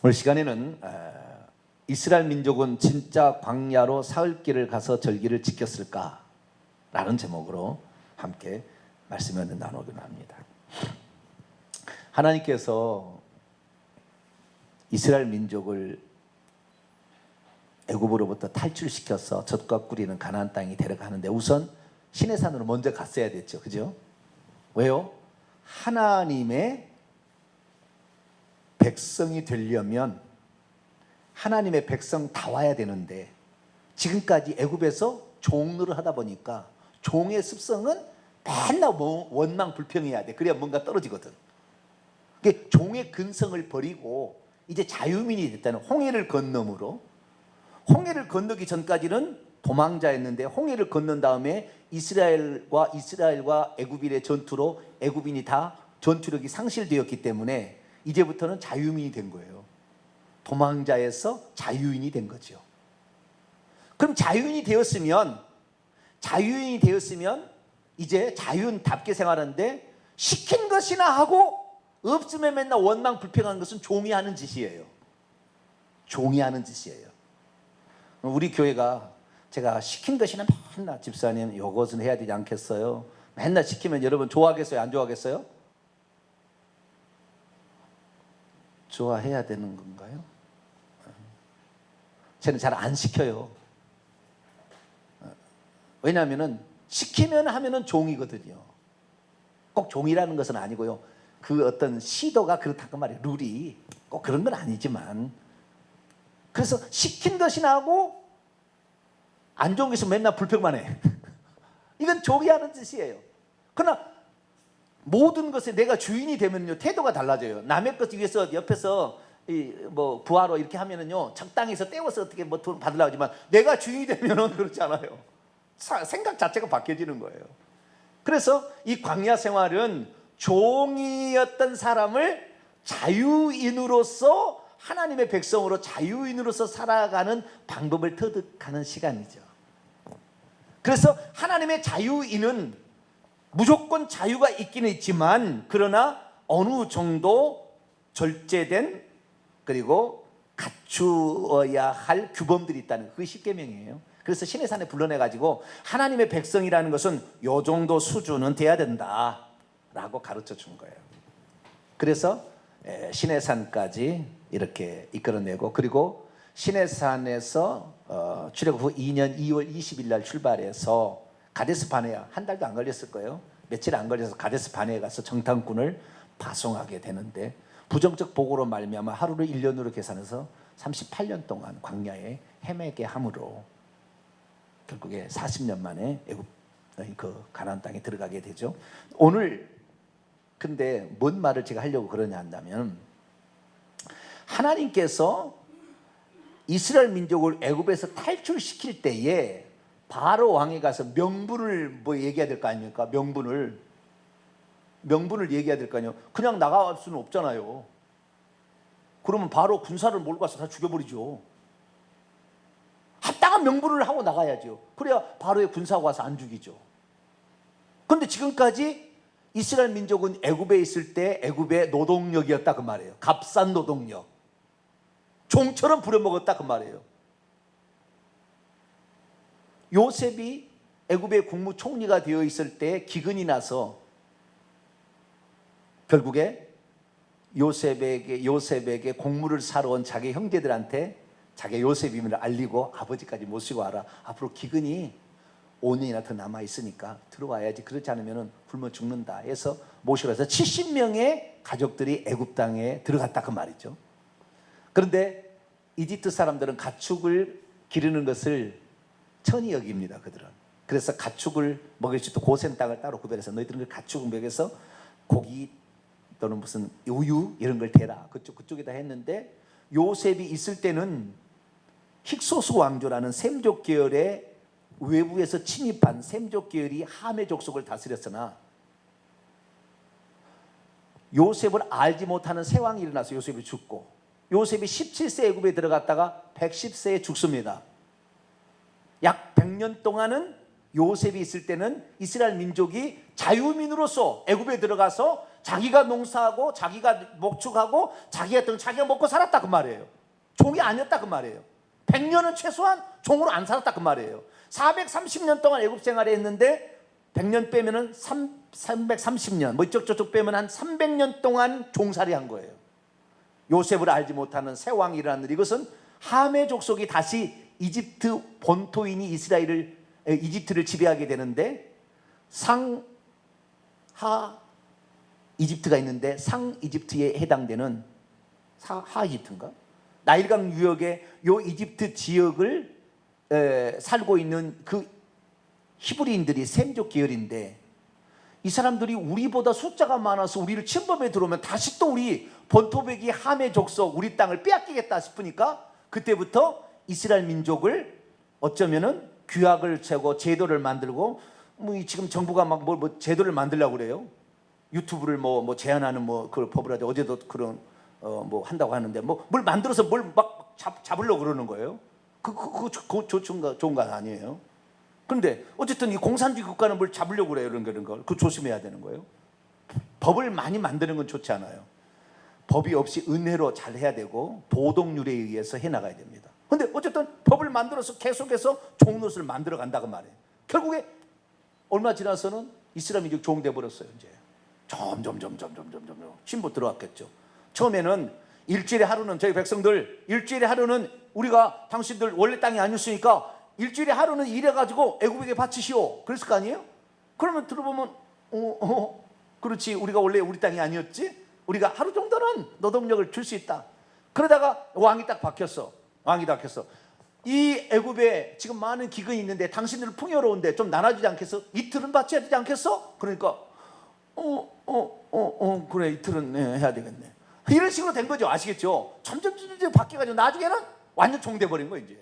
오늘 시간에는 이스라엘 민족은 진짜 광야로 사흘길을 가서 절기를 지켰을까? 라는 제목으로 함께 말씀을 나누기로 합니다. 하나님께서 이스라엘 민족을 애굽으로부터 탈출시켜서 젖과 꿀이는 가나안 땅에 데려가는데 우선 시내산으로 먼저 갔어야 됐죠. 그죠? 왜요? 하나님의 백성이 되려면 하나님의 백성 다 와야 되는데 지금까지 애굽에서 종노릇 하다 보니까 종의 습성은 맨날 원망 불평해야 돼. 그래야 뭔가 떨어지거든. 그러니까 종의 근성을 버리고 이제 자유민이 됐다는 홍해를 건너므로, 홍해를 건너기 전까지는 도망자였는데 홍해를 건넌 다음에 이스라엘과 애굽인의 전투로 애굽인이 다 전투력이 상실되었기 때문에 이제부터는 자유민이 된 거예요. 도망자에서 자유인이 된 거죠. 그럼 자유인이 되었으면 이제 자유인답게 생활하는데 시킨 것이나 하고 없으면 맨날 원망 불평하는 것은 종이 하는 짓이에요. 종이 하는 짓이에요. 우리 교회가 제가 시킨 것이나 맨날 집사님 이것은 해야 되지 않겠어요? 맨날 시키면 여러분 좋아하겠어요? 안 좋아하겠어요? 좋아해야 되는 건가요? 저는 잘 안 시켜요. 왜냐하면 시키면 하면은 종이거든요. 꼭 종이라는 것은 아니고요. 그 어떤 시도가 그렇다고 말이에요. 룰이 꼭 그런 건 아니지만, 그래서 시킨 것이나 하고 안 좋은 것은 맨날 불평만 해. 이건 종이 하는 짓이에요. 그러나 모든 것에 내가 주인이 되면요 태도가 달라져요. 남의 것 위해서 옆에서 뭐 부하로 이렇게 하면은요 적당히 해서 떼워서 어떻게 뭐 돈 받으려고 하지만 내가 주인이 되면은 그렇지 않아요. 생각 자체가 바뀌어지는 거예요. 그래서 이 광야 생활은 종이었던 사람을 자유인으로서, 하나님의 백성으로 자유인으로서 살아가는 방법을 터득하는 시간이죠. 그래서 하나님의 자유인은 무조건 자유가 있기는 있지만 그러나 어느 정도 절제된 그리고 갖추어야 할 규범들이 있다는, 그게 십계명이에요. 그래서 시내산에 불러내가지고 하나님의 백성이라는 것은 요 정도 수준은 돼야 된다 라고 가르쳐 준 거예요. 그래서 시내산까지 이렇게 이끌어내고, 그리고 시내산에서 출애굽 후 2년 2월 20일 날 출발해서 가데스 바네아, 한 달도 안 걸렸을 거예요. 며칠 안 걸려서 가데스 바네아에 가서 정탐꾼을 파송하게 되는데 부정적 보고로 말미암아 하루를 1년으로 계산해서 38년 동안 광야에 헤매게 함으로 결국에 40년 만에 애굽 그 가나안 땅에 들어가게 되죠. 오늘 근데 뭔 말을 제가 하려고 그러냐 한다면, 하나님께서 이스라엘 민족을 애굽에서 탈출시킬 때에 바로 왕에 가서 명분을 뭐 얘기해야 될 거 아닙니까? 명분을 얘기해야 될 거 아니에요. 그냥 나갈 수는 없잖아요. 그러면 바로 군사를 몰고 가서 다 죽여버리죠. 합당한 명분을 하고 나가야죠. 그래야 바로의 군사가 와서 안 죽이죠. 그런데 지금까지 이스라엘 민족은 애굽에 있을 때 애굽의 노동력이었다 그 말이에요. 값싼 노동력, 종처럼 부려먹었다 그 말이에요. 요셉이 애굽의 국무총리가 되어 있을 때 기근이 나서 결국에 요셉에게 곡물을 사러 온 자기 형제들한테 자기 요셉임을 알리고 아버지까지 모시고 와라. 앞으로 기근이 5년이나 더 남아 있으니까 들어와야지. 그렇지 않으면 굶어 죽는다 해서 모시고 와서 70명의 가족들이 애굽 땅에 들어갔다 그 말이죠. 그런데 이집트 사람들은 가축을 기르는 것을 천히 여깁니다. 그들은. 그래서 가축을 먹일 수 있도록 고센 땅을 따로 구별해서 너희들은 그 가축을 먹여서 고기 또는 무슨 우유 이런 걸 대라. 그쪽에다 했는데, 요셉이 있을 때는 힉소스 왕조라는 셈족 계열의 외부에서 침입한 셈족 계열이 함의 족속을 다스렸으나 요셉을 알지 못하는 새 왕이 일어나서 요셉이 죽고, 요셉이 17세 애굽에 들어갔다가 110세에 죽습니다. 약 100년 동안은 요셉이 있을 때는 이스라엘 민족이 자유민으로서 애굽에 들어가서 자기가 농사하고 자기가 목축하고 자기가 먹고 살았다 그 말이에요. 종이 아니었다 그 말이에요. 100년은 최소한 종으로 안 살았다 그 말이에요. 430년 동안 애굽 생활을 했는데 100년 빼면은 330년 뭐 이쪽 저쪽 빼면 한 300년 동안 종살이 한 거예요. 요셉을 알지 못하는 새 왕이 일어났는데, 이것은 함의 족속이 다시 이집트 본토인이 이집트를 지배하게 되는데, 상하 이집트가 있는데 상 이집트에 해당되는 하 이집트인가? 나일강 유역의 요 이집트 지역을 살고 있는 그 히브리인들이 셈족 계열인데, 이 사람들이 우리보다 숫자가 많아서 우리를 침범해 들어오면 다시 또 우리 본토백이 함의 족속 우리 땅을 빼앗기겠다 싶으니까 그때부터 이스라엘 민족을 어쩌면은 규약을 세고 제도를 만들고, 뭐 지금 정부가 막 뭐 제도를 만들려고 그래요. 유튜브를 뭐 제한하는 뭐 그걸 법을 하죠. 어제도 그런 뭐 한다고 하는데, 뭐 뭘 만들어서 뭘 막 잡으려고 그러는 거예요. 그거 좋은 거 아니에요. 그런데 어쨌든 이 공산주의 국가는 뭘 잡으려고 그래요. 이런 걸. 그거 조심해야 되는 거예요. 법을 많이 만드는 건 좋지 않아요. 법이 없이 은혜로 잘 해야 되고 도덕률에 의해서 해나가야 됩니다. 그런데 어쨌든 법을 만들어서 계속해서 종노릇을 만들어 간다고 말이에요. 결국에 얼마 지나서는 이스라엘 민족 종돼 버렸어요. 이제 점점 신부 들어왔겠죠. 처음에는 일주일에 하루는, 저희 백성들 일주일에 하루는 우리가 당신들 원래 땅이 아니었으니까 일주일에 하루는 일해가지고 애굽에게 바치시오 그랬을 거 아니에요? 그러면 들어보면 그렇지, 우리가 원래 우리 땅이 아니었지? 우리가 하루 정도는 노동력을 줄 수 있다. 그러다가 왕이 딱 바뀌었어. 이 애굽에 지금 많은 기근이 있는데 당신들 풍요로운데 좀 나눠주지 않겠어? 이틀은 바쳐야 되지 않겠어? 그러니까 그래, 이틀은 해야 되겠네. 이런 식으로 된 거죠. 아시겠죠? 점점 바뀌어가지고 나중에는 완전 종돼 버린 거예요. 이제.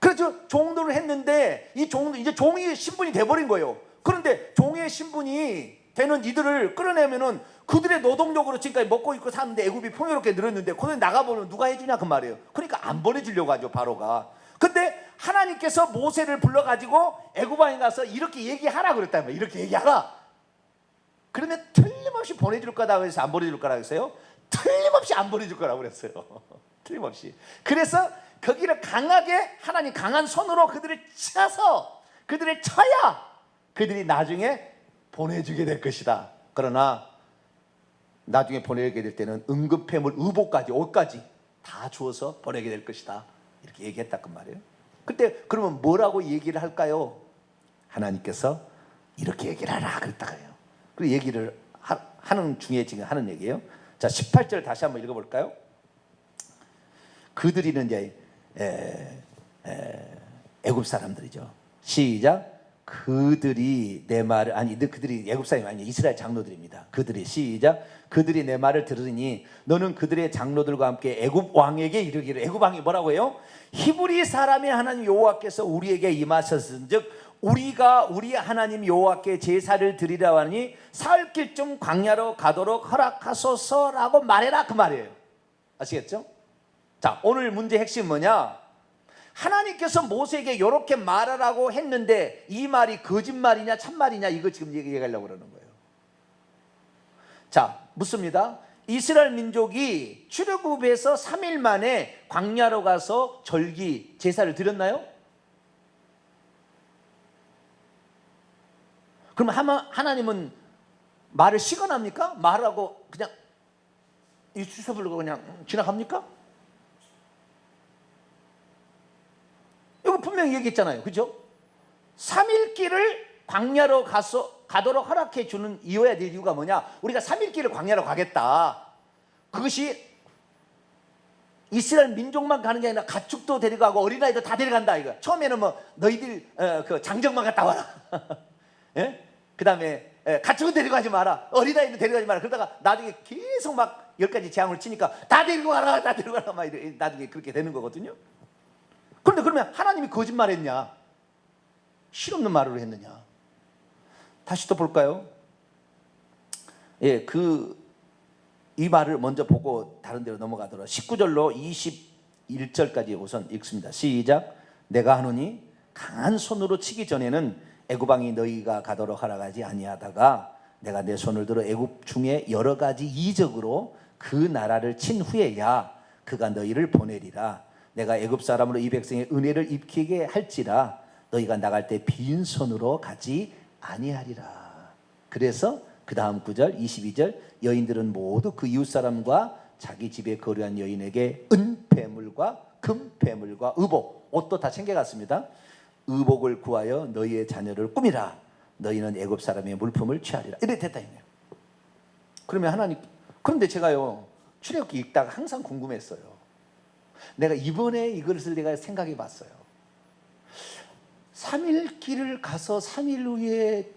그래서 종도를 했는데 이제 종이 신분이 돼버린 거예요. 그런데 종의 신분이 되는 이들을 끌어내면은 그들의 노동력으로 지금까지 먹고 있고 사는데 애굽이 풍요롭게 늘었는데 그들 나가보면 누가 해주냐 그 말이에요. 그러니까 안 보내주려고 하죠, 바로가. 근데 하나님께서 모세를 불러가지고 애굽 왕에 가서 이렇게 얘기하라 그랬다면, 이렇게 얘기하라. 그러면 틀림없이 보내줄 거다 해서 안 보내줄 거라고 했어요. 틀림없이 안 보내줄 거라고 그랬어요. 틀림없이. 그래서 거기를 강하게, 하나님 강한 손으로 그들을 쳐서, 그들을 쳐야 그들이 나중에 보내주게 될 것이다. 그러나 나중에 보내게 될 때는 응급폐물, 의복까지, 옷까지 다 주어서 보내게 될 것이다. 이렇게 얘기했단 말이에요. 그때 그러면 뭐라고 얘기를 할까요? 하나님께서 이렇게 얘기를 하라 그랬다고요. 그 얘기를 하는 중에 지금 하는 얘기예요. 자, 18절 다시 한번 읽어볼까요? 그들이는 이제 애굽 사람들이죠. 시작. 그들이 내 말을, 아니 그들이 애굽 사람이 아니에요. 이스라엘 장로들입니다. 그들이, 시작. 그들이 내 말을 들으니 너는 그들의 장로들과 함께 애굽 왕에게 이르기를. 애굽 왕이 뭐라고 해요? 히브리 사람의 하나님 여호와께서 우리에게 임하셨은즉 우리가 우리 하나님 여호와께 제사를 드리라 하니 사흘 길쯤 광야로 가도록 허락하소서라고 말해라 그 말이에요. 아시겠죠? 자, 오늘 문제 핵심 뭐냐? 하나님께서 모세에게 이렇게 말하라고 했는데 이 말이 거짓말이냐 참말이냐, 이거 지금 얘기하려고 그러는 거예요. 자, 묻습니다. 이스라엘 민족이 출애굽에서 3일 만에 광야로 가서 절기 제사를 드렸나요? 그럼 하나님은 말을 시건합니까? 말하고 그냥 이 수첩을 그냥 지나갑니까? 이거 분명히 얘기했잖아요. 그죠? 3일 길을 광야로 가도록 허락해 주는 이어야 될 이유가 뭐냐? 우리가 3일 길을 광야로 가겠다. 그것이 이스라엘 민족만 가는 게 아니라 가축도 데려가고 어린아이도 다 데려간다 이거. 처음에는 뭐 너희들 그 장정만 갔다 와라. 예? 그 다음에 가축은 데리고 가지 마라, 어린아이는 데려가지 마라. 그러다가 나중에 계속 막 10가지 재앙을 치니까 다 데리고 가라, 다 데리고 가라, 막 나중에 그렇게 되는 거거든요. 그런데 그러면 하나님이 거짓말했냐, 실없는 말을 했느냐? 다시 또 볼까요? 예, 이 말을 먼저 보고 다른 데로 넘어가도록 19절로 21절까지 우선 읽습니다. 시작. 내가 하노니 강한 손으로 치기 전에는 애굽 왕이 너희가 가도록 허락하지 아니하다가 내가 내 손을 들어 애굽 중에 여러 가지 이적으로 그 나라를 친 후에야 그가 너희를 보내리라. 내가 애굽 사람으로 이 백성의 은혜를 입히게 할지라 너희가 나갈 때 빈손으로 가지 아니하리라. 그래서 그 다음 9절 22절 여인들은 모두 그 이웃 사람과 자기 집에 거류한 여인에게 은폐물과 금폐물과 의복, 옷도 다 챙겨갔습니다. 의복을 구하여 너희의 자녀를 꾸미라. 너희는 애굽 사람의 물품을 취하리라. 이래 됐다 이거예요. 그러면 하나님, 그런데 제가요 출애굽기 읽다가 항상 궁금했어요. 내가 이번에 이것을 내가 생각해 봤어요. 3일 길을 가서 3일 후에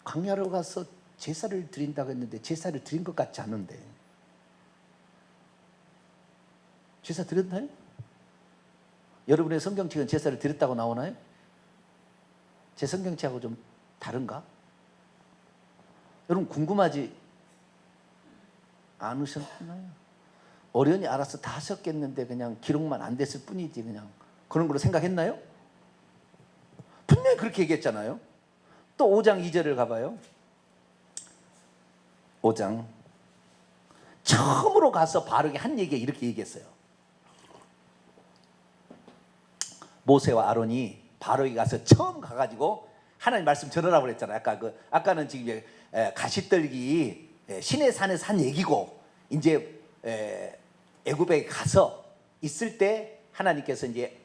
광야로 가서 제사를 드린다고 했는데 제사를 드린 것 같지 않은데 제사 드렸나요? 여러분의 성경책은 제사를 드렸다고 나오나요? 제 성경책하고 좀 다른가? 여러분 궁금하지 않으셨나요? 어련히 알아서 다 하셨겠는데 그냥 기록만 안 됐을 뿐이지 그냥 그런 걸로 생각했나요? 분명히 그렇게 얘기했잖아요. 또 5장 2절을 가봐요. 5장 처음으로 가서 바르게 한 얘기가 이렇게 얘기했어요. 모세와 아론이 바로에 가서 처음 가가지고 하나님 말씀 전하라고 그랬잖아요. 아까는 지금 가시떨기 시내 산에서 한 얘기고 이제 애굽에 가서 있을 때 하나님께서 이제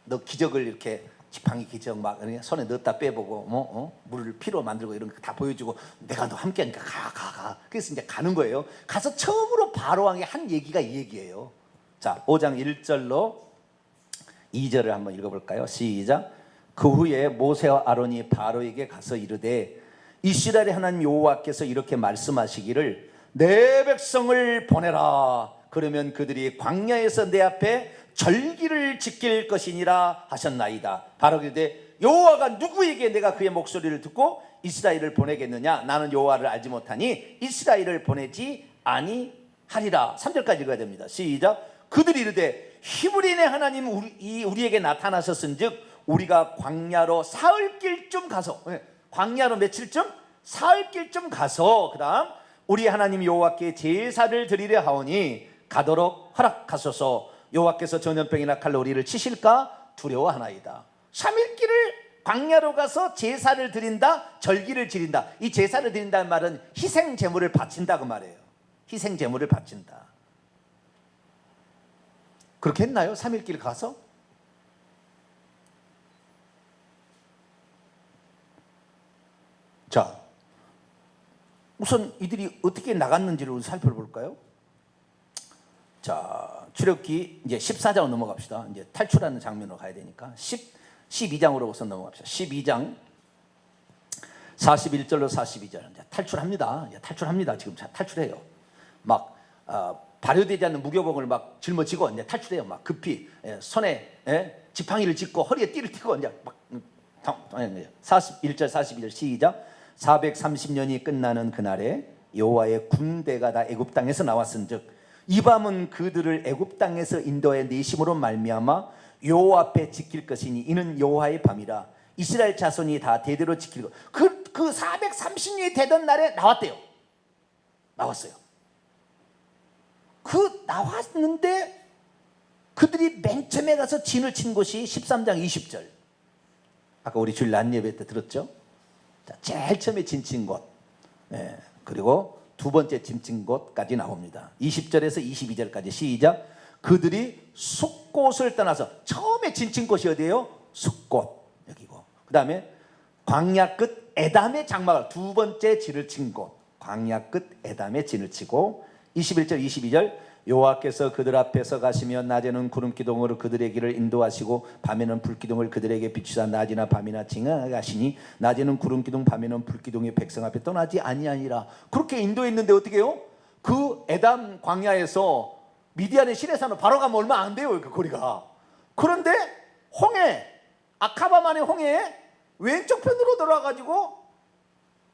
너 기적을 이렇게 지팡이 기적 막 손에 넣었다 빼보고 물을 피로 만들고 이런 거 다 보여주고 내가 너 함께하니까 가. 그래서 이제 가는 거예요. 가서 처음으로 바로 왕이 한 얘기가 이 얘기예요. 자, 5장 1절로 2절을 한번 읽어볼까요? 시작. 그 후에 모세와 아론이 바로에게 가서 이르되 이스라엘의 하나님 여호와께서 이렇게 말씀하시기를 내 백성을 보내라. 그러면 그들이 광야에서 내 앞에 절기를 지킬 것이니라 하셨나이다. 바로 그때 여호와가 누구에게 내가 그의 목소리를 듣고 이스라엘을 보내겠느냐? 나는 여호와를 알지 못하니 이스라엘을 보내지 아니하리라. 3절까지 읽어야 됩니다. 시작. 그들이 이르되 히브리인의 하나님 우리에게 나타나셨은즉 우리가 광야로 사흘길쯤 가서 광야로 며칠쯤? 사흘길쯤 가서 그 다음 우리 하나님 여호와께 제사를 드리려 하오니 가도록 허락하소서. 여호와께서 전염병이나 칼로 우리를 치실까 두려워하나이다. 3일길을 광야로 가서 제사를 드린다, 절기를 지린다. 이 제사를 드린다는 말은 희생 제물을 바친다 그 말이에요. 희생 제물을 바친다. 그렇게 했나요? 3일길 가서? 자, 우선 이들이 어떻게 나갔는지를 살펴볼까요? 자, 출애굽기 이제 14장으로 넘어갑시다. 이제 탈출하는 장면으로 가야 되니까 12장으로 우선 넘어갑시다. 12장 41절로 42절 이제 탈출합니다. 이제 탈출합니다. 지금 탈출해요. 막 발효되지 않는 무교복을 막 짊어지고 이제 탈출해요. 막 급히 손에 지팡이를 짚고 허리에 띠를 띠고 이제 막 41절 42절 시작. 430년이 끝나는 그날에 여호와의 군대가 다 애굽 땅에서 나왔은즉 이 밤은 그들을 애굽 땅에서 인도해 내심으로 말미암아 여호와 앞에 지킬 것이니 이는 여호와의 밤이라. 이스라엘 자손이 다 대대로 지키고 그 430년이 되던 날에 나왔대요. 나왔어요. 나왔는데 그들이 맨 처음에 가서 진을 친 곳이 13장 20절. 아까 우리 주일 낮 예배 때 들었죠? 자, 제일 처음에 진 친 곳. 그리고 두 번째 진 친 곳까지 나옵니다. 20절에서 22절까지 시작. 그들이 숫곳을 떠나서 처음에 진 친 곳이 어디예요? 숫곳 여기고. 그 다음에 광야 끝 에담의 장막을 두 번째 진을 친 곳. 광야 끝 에담의 진을 치고 21절 22절 여호와께서 그들 앞에서 가시며 낮에는 구름기둥으로 그들의 길을 인도하시고 밤에는 불기둥을 그들에게 비추사 낮이나 밤이나 징하시니 낮에는 구름기둥 밤에는 불기둥이 백성 앞에 떠나지 아니하니라. 그렇게 인도했는데 어떻게 해요? 그 에담 광야에서 미디안의 시내산으로 바로 가면 얼마 안 돼요. 그 거리가. 그런데 홍해 아카바만의 홍해 왼쪽 편으로 돌아가지고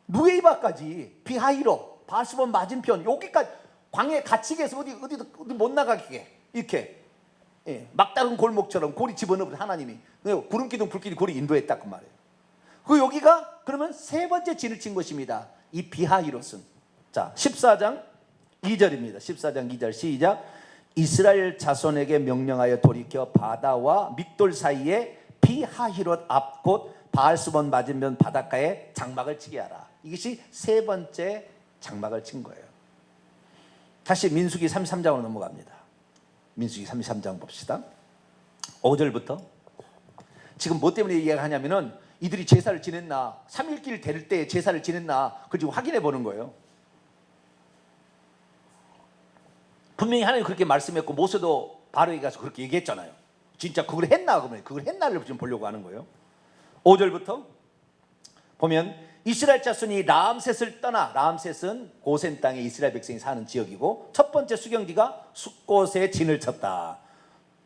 누에이바까지 비하이로 바스본 맞은편 여기까지 광야에 갇히게 해서 어디 못 나가게 이렇게 막다른 골목처럼 고리 집어넣어 하나님이 구름기둥 불기둥 고리 인도했다 그 말이에요. 그 여기가 그러면 세 번째 진을 친 것입니다. 이 비하히롯은. 자, 14장 2절입니다. 14장 2절 시작. 이스라엘 자손에게 명령하여 돌이켜 바다와 믹돌 사이에 비하히롯 앞 곧 바알스본 맞은편 바닷가에 장막을 치게 하라. 이것이 세 번째 장막을 친 거예요. 다시 민수기 33장으로 넘어갑니다. 민수기 33장 봅시다. 5절부터. 지금 뭐 때문에 이야기하냐면은 이들이 제사를 지냈나, 3일길 될 때 제사를 지냈나 그걸 지금 확인해 보는 거예요. 분명히 하나님 그렇게 말씀했고 모세도 바로에게 가서 그렇게 얘기했잖아요. 진짜 그걸 했나 그러면 그걸 했나를 좀 보려고 하는 거예요. 5절부터 보면 이스라엘 자손이 라암셋을 떠나, 라암셋은 고센 땅에 이스라엘 백성이 사는 지역이고 첫 번째 수경지가 숫곳에 진을 쳤다.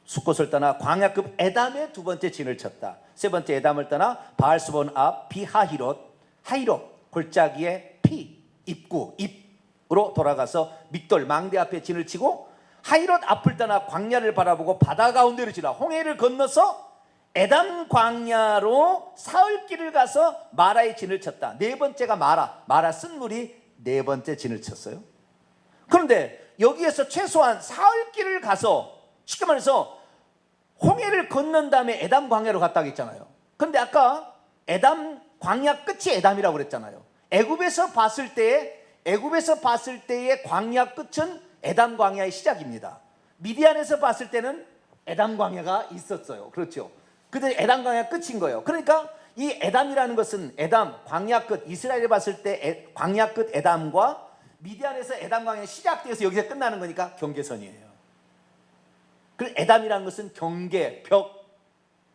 숫곳을 떠나 광야급 에담에 두 번째 진을 쳤다. 세 번째 에담을 떠나 바알스본 앞 비하히롯, 하히롯 골짜기에 피 입구 입으로 돌아가서 믹돌 망대 앞에 진을 치고 하히롯 앞을 떠나 광야를 바라보고 바다 가운데로 지나 홍해를 건너서 에담 광야로 사흘길을 가서 마라의 진을 쳤다. 네 번째가 마라 쓴 물이 네 번째 진을 쳤어요. 그런데 여기에서 최소한 사흘길을 가서 쉽게 말해서 홍해를 건넌 다음에 에담 광야로 갔다고 했잖아요. 그런데 아까 에담 광야 끝이 에담이라고 그랬잖아요. 애굽에서 봤을 때의 광야 끝은 에담 광야의 시작입니다. 미디안에서 봤을 때는 에담 광야가 있었어요. 그렇죠. 근데 에담 광야 끝인 거예요. 그러니까 이 에담이라는 것은 에담 광야 끝, 이스라엘에 봤을 때 광야 끝 에담과 미디안에서 에담 광야 시작돼서 여기서 끝나는 거니까 경계선이에요. 그 에담이라는 것은 경계, 벽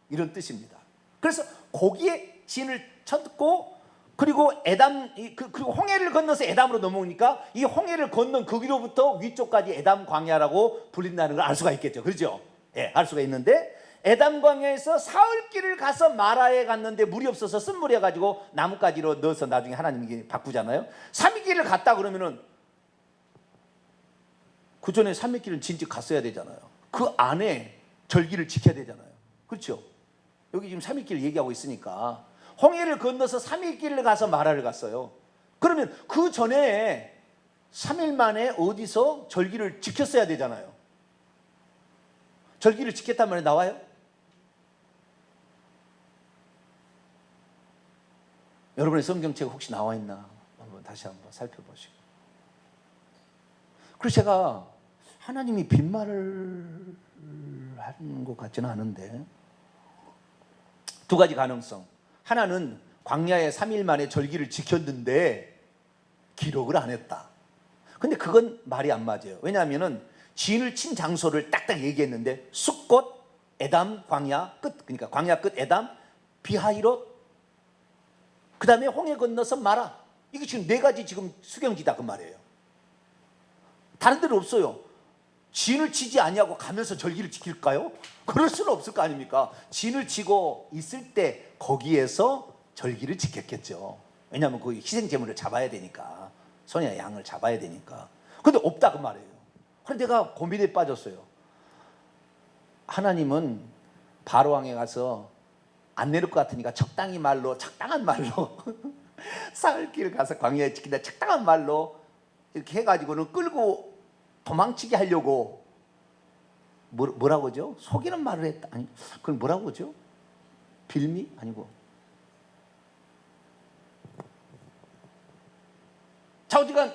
이런 뜻입니다. 그래서 거기에 진을 쳤고 그리고 에담 그리고 홍해를 건너서 에담으로 넘어오니까 이 홍해를 건넌 거기로부터 위쪽까지 에담 광야라고 불린다는 걸 알 수가 있겠죠. 그렇죠? 예, 알 수가 있는데 에담 광야에서 사흘길을 가서 마라에 갔는데 물이 없어서 쓴물에 가지고 나뭇가지로 넣어서 나중에 하나님이 바꾸잖아요. 3일길을 갔다 그러면은 그 전에 3일길은 진즉 갔어야 되잖아요. 그 안에 절기를 지켜야 되잖아요. 그렇죠? 여기 지금 3일길 얘기하고 있으니까 홍해를 건너서 3일길을 가서 마라를 갔어요. 그러면 그 전에 3일 만에 어디서 절기를 지켰어야 되잖아요. 절기를 지켰단 말이 나와요? 여러분의 성경책에 혹시 나와 있나? 다시 한번 살펴보시고. 그래서 제가 하나님이 빈말을 하는 것 같지는 않은데 두 가지 가능성. 하나는 광야에 3일 만에 절기를 지켰는데 기록을 안 했다. 근데 그건 말이 안 맞아요. 왜냐하면 진을 친 장소를 딱딱 얘기했는데 숫곳, 에담, 광야 끝, 그러니까 광야 끝 에담, 비하히롯, 그 다음에 홍해 건너서 마라. 이게 지금 네 가지 지금 수경지다 그 말이에요. 다른 데는 없어요. 진을 치지 아니하고 가면서 절기를 지킬까요? 그럴 수는 없을 거 아닙니까? 진을 치고 있을 때 거기에서 절기를 지켰겠죠. 왜냐하면 그 희생 제물을 잡아야 되니까, 소냐 양을 잡아야 되니까. 근데 없다 그 말이에요. 그래서 내가 고민에 빠졌어요. 하나님은 바로 왕에 가서 안 내릴 것 같으니까 적당한 말로 사흘길 가서 광야에 지킨다 적당한 말로 이렇게 해가지고는 끌고 도망치게 하려고 뭐라고 하죠? 속이는 말을 했다. 아니, 그건 뭐라고 하죠? 빌미? 아니고. 자, 어쨌든